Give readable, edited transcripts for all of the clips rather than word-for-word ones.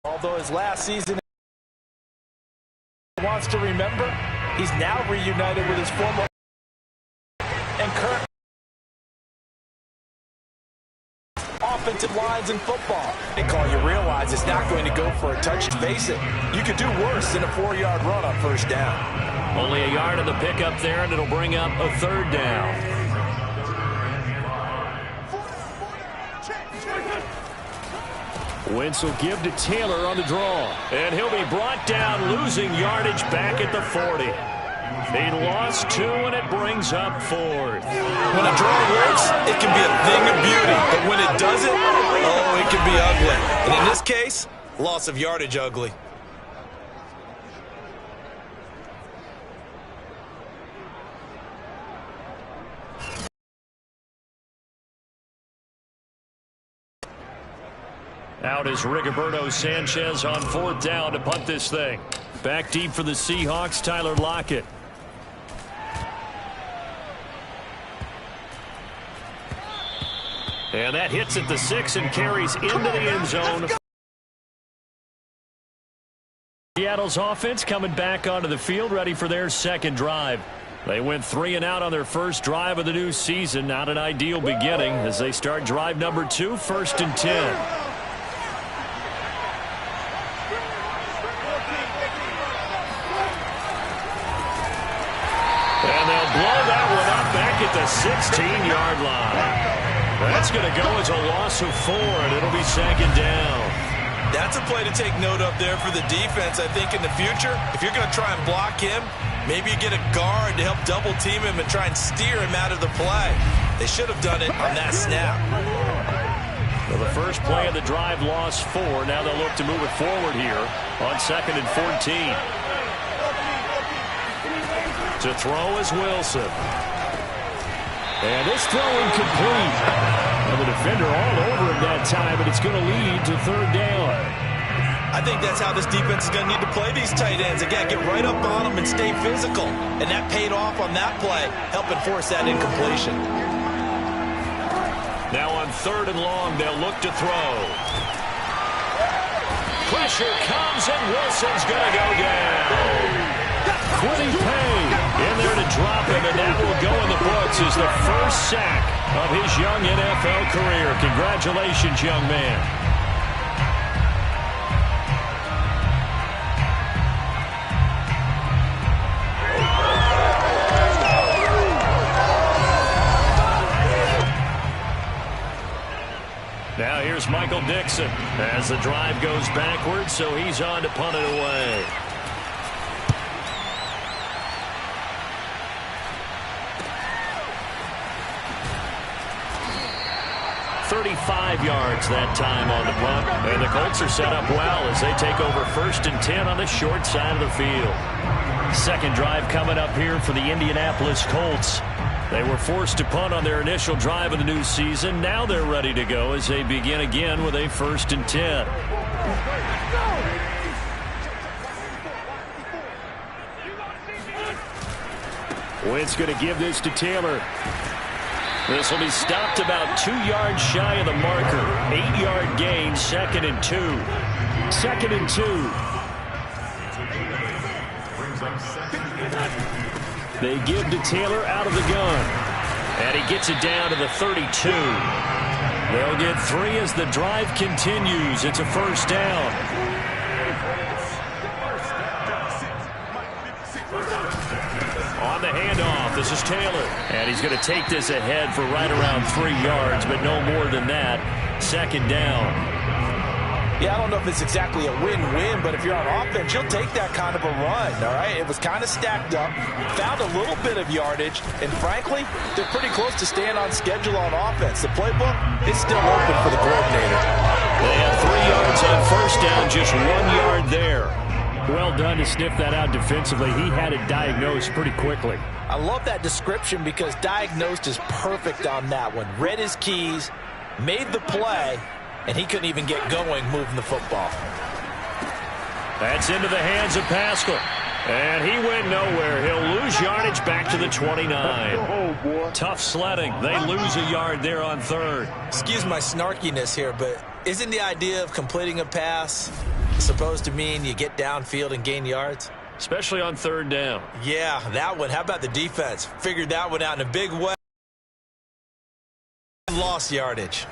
Although his last season wants to remember, he's now reunited with his former and current offensive lines in football. They call you realize it's not going to go for a touch. Face it, you could do worse than a 4-yard run on first down. Only a yard of the pickup there, and it'll bring up a third down. Wentz will give to Taylor on the draw. And he'll be brought down, losing yardage back at the 40. He lost 2, and it brings up 4th. When a draw works, it can be a thing of beauty. But when it doesn't, oh, it can be ugly. And in this case, loss of yardage ugly. Out is Rigoberto Sanchez on 4th down to punt this thing. Back deep for the Seahawks, Tyler Lockett. And that hits at the 6 and carries into the end zone. Seattle's offense coming back onto the field, ready for their second drive. They went 3 and out on their first drive of the new season. Not an ideal beginning as they start drive number 2, 1st and 10. And they'll blow that one up back at the 16-yard line. That's going to go as a loss of 4, and it'll be 2nd down. That's a play to take note of there for the defense. I think in the future, if you're going to try and block him, maybe you get a guard to help double-team him and try and steer him out of the play. They should have done it on that snap. Well, the first play of the drive lost 4. Now they'll look to move it forward here on 2nd and 14. To throw is Wilson. And this throw incomplete. And the defender all over him that time, and it's going to lead to 3rd down. I think that's how this defense is going to need to play these tight ends. Again, get right up on them and stay physical. And that paid off on that play, helping force that incompletion. Now on 3rd and long, they'll look to throw. Pressure comes, and Wilson's going to go down. Quiddy Payne in there to drop him, and that will go in the books as the first sack of his young NFL career. Congratulations, young man. Now here's Michael Dixon as the drive goes backwards, so he's on to punt it away. 35 yards that time on the punt. And the Colts are set up well as they take over 1st and 10 on the short side of the field. Second drive coming up here for the Indianapolis Colts. They were forced to punt on their initial drive of the new season. Now they're ready to go as they begin again with a 1st and 10. Wentz going to give this to Taylor. This will be stopped about 2 yards shy of the marker. 8-yard gain, 2nd and 2. 2nd and 2. They give to Taylor out of the gun. And he gets it down to the 32. They'll get 3 as the drive continues. It's a 1st down. On the handoff, this is Taylor. And he's going to take this ahead for right around 3 yards, but no more than that. 2nd down. Yeah, I don't know if it's exactly a win-win, but if you're on offense, you'll take that kind of a run, all right? It was kind of stacked up, found a little bit of yardage, and frankly, they're pretty close to staying on schedule on offense. The playbook is still open for the coordinator. They have 3 yards on 1st down, just 1 yard there. Well done to sniff that out defensively. He had it diagnosed pretty quickly. I love that description because diagnosed is perfect on that one. Read his keys, made the play, and he couldn't even get going moving the football. That's into the hands of Pascal. And he went nowhere. He'll lose yardage back to the 29. Tough sledding. They lose a yard there on 3rd. Excuse my snarkiness here, but isn't the idea of completing a pass supposed to mean you get downfield and gain yards? Especially on third down. Yeah, that one. How about the defense? Figured that one out in a big way. Lost yardage.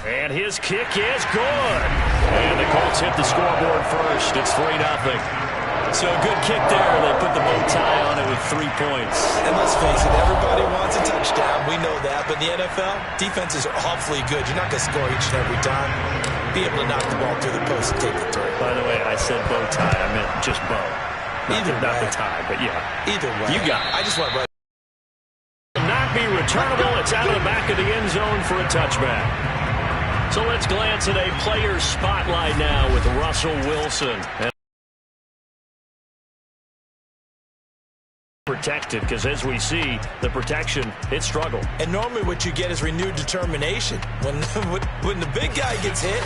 And his kick is good. And the Colts hit the scoreboard first. It's 3-0. So a good kick there. They put the bow tie on it with 3 points. And let's face it, everybody wants a touchdown. We know that. But in the NFL, defenses are awfully good. You're not going to score each and every time. Be able to knock the ball through the post and take the turn. By the way, I said bow tie. I meant just bow. Not the tie, but yeah. Either way. You got it. I just went right. Not be returnable. It's out of the back of the end zone for a touchback. So let's glance at a player's spotlight now with Russell Wilson. Protected, because as we see, the protection, it struggled. And normally what you get is renewed determination. When the big guy gets hit,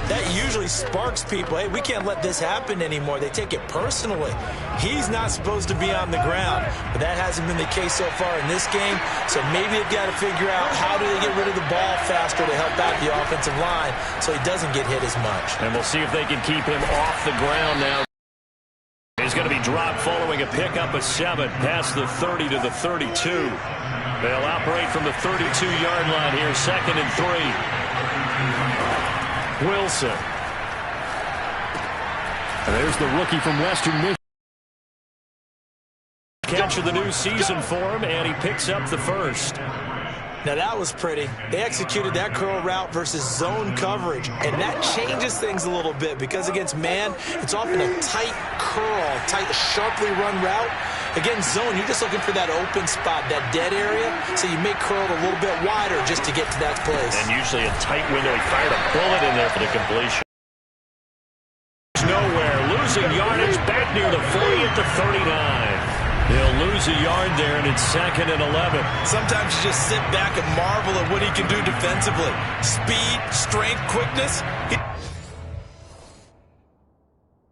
that usually sparks people. Hey, we can't let this happen anymore. They take it personally. He's not supposed to be on the ground, but that hasn't been the case so far in this game. So maybe they've got to figure out how do they get rid of the ball faster to help out the offensive line so he doesn't get hit as much. And we'll see if they can keep him off the ground now. He's going to be dropped following a pickup of 7 past the 30 to the 32. They'll operate from the 32-yard line here, 2nd and 3. Wilson. And there's the rookie from Western Michigan. Catch of the new season for him, and he picks up the first. Now, that was pretty. They executed that curl route versus zone coverage, and that changes things a little bit because against man, it's often a tight curl, sharply run route. Against zone, you're just looking for that open spot, that dead area, so you make curl a little bit wider just to get to that place. And usually a tight window. He fired a bullet in there for the completion. Nowhere. Losing yardage back near the 40 at the 39. He'll lose a yard there, and it's 2nd and 11. Sometimes you just sit back and marvel at what he can do defensively. Speed, strength, quickness.